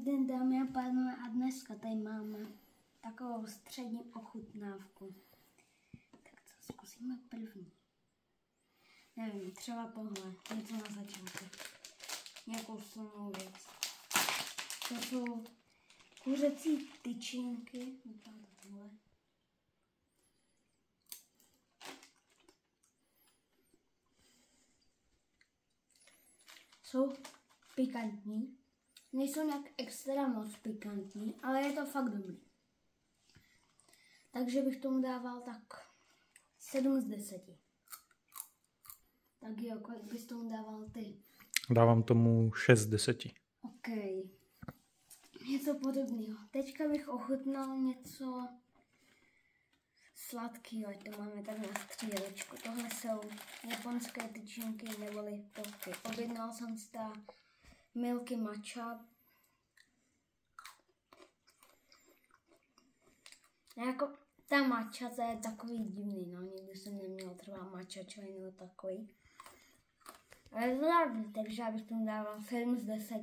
den, dámy a pánové, a dneska tady máme takovou střední ochutnávku. Tak co zkusíme první? Nevím, třeba tohle, něco na začátek. Nějakou silnou věc. To jsou kuřecí tyčinky. Tohle. Jsou pikantní. Nejsou nějak extra moc pikantní, ale je to fakt dobrý. Takže bych tomu dával tak 7 z 10. Tak jo, kolik bys tomu dával ty? Dávám tomu 6 z 10. OK. Něco podobného. Teďka bych ochutnal něco sladkého, ať to máme tak na střílečku. Tohle jsou japonské tyčinky neboli toky. Objednal jsem si ta Milky Matcha. Jako ta matcha, to je takový divný, no, nikdy jsem neměl třeba matcha čaj nebo takový. Ale je to dobrý, takže já bych tomu dával 7 z 10.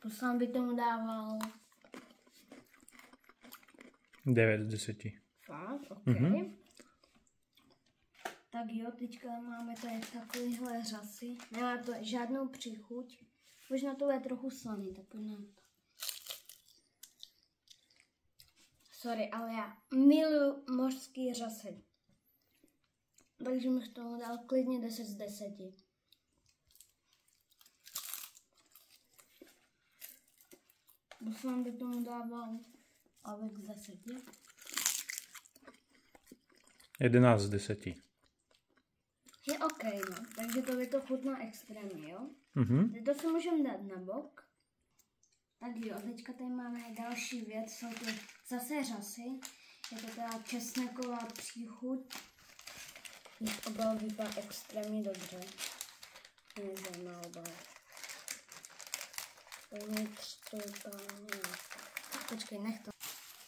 Poslám bych tomu dával 9 z 10. Fakt, ok. Tak jo, teďka máme tady takovýhle řasy. Nemá to žádnou příchuť. Možná to je trochu slaný, tak pojďme na to. Sorry, ale já miluji mořský řasy. Takže bych tomu dal klidně 10 z 10. Doufám, bych tomu dával ale z 10. 11 z 10. Je ok, no. Takže to by to chutná extrémně, jo? Teď to si můžeme dát na bok. Tak jo, teďka tady máme další věc, jsou to zase řasy. Je to teda česneková příchuť. Jejich obal vypadá extrémně dobře. Mě zajímá obal. Uvnitř to vypadá, počkej, nech to.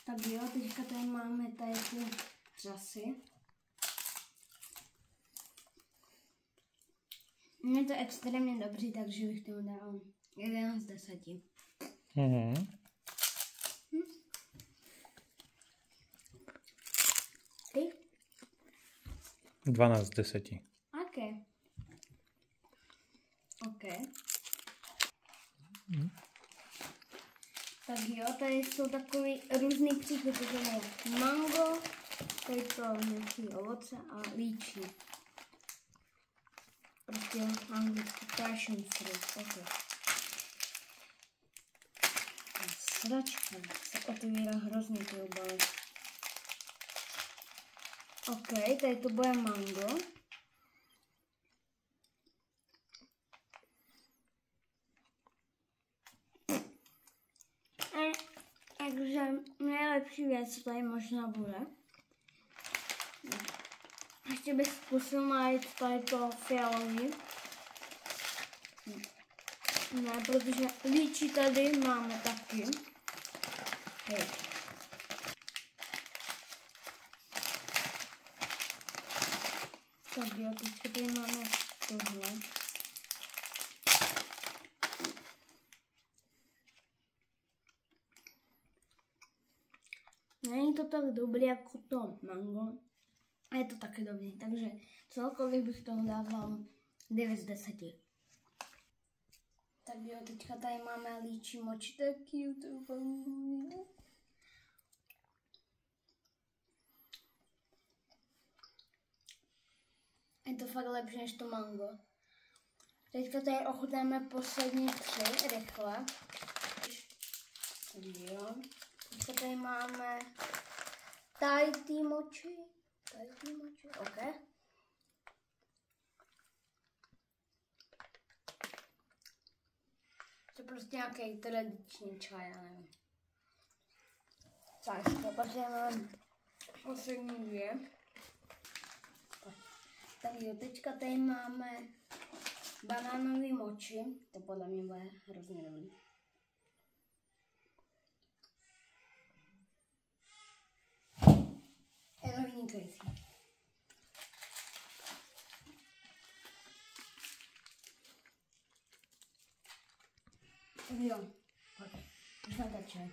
Tak jo, teďka tady máme tady ty řasy. Je to extrémně dobrý, takže bych tomu dal 11 z 10. Ty? 12 z 10. OK. Tak jo, tady jsou takový různý příchody, to je mango, tady to nějaký ovoce a líčí. Prostě anglicky passion fruit, okay. Sračka se otevírá hrozně ty obaly. OK, tady to bude mango. Takže nejlepší věc tady možná bude. Ještě bych zkusil najít tady to fialový. Ne, protože líčí tady máme taky. Hej. Tak jo, teďka tady máme tohle. Není to tak dobrý jako to mango. A je to taky dobrý, takže celkově bych tomu dával 9 z 10. Tak jo, teďka tady máme líčí moči, tak cute. Je to fakt lepší než to mango. Teďka tady ochutnáme poslední 3 rychle. Jo. Teďka tady máme Thai tea mochi. OK. To je prostě nějaký tradiční čaj, já nevím. Tak, pak máme poslední 2. Tak jo, teďka tady máme banánový mochi. To podle mě bude hrozně dobrý. Je to vynikající. Jo, pojď. Už natáčej.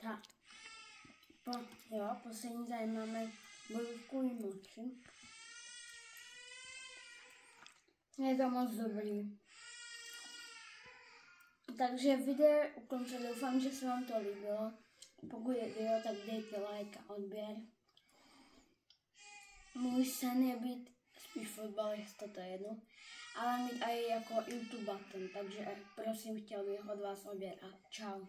Tak. Poslední tady máme bojovku moči. Je to moc dobrý. Takže video ukončil, doufám, že se vám to líbilo. Pokud je video, tak dejte like a odběr. Můj sen je být spíš fotbalista, to je jedno, ale mít i jako YouTube button, takže prosím, chtěl bych od vás odběr a čau.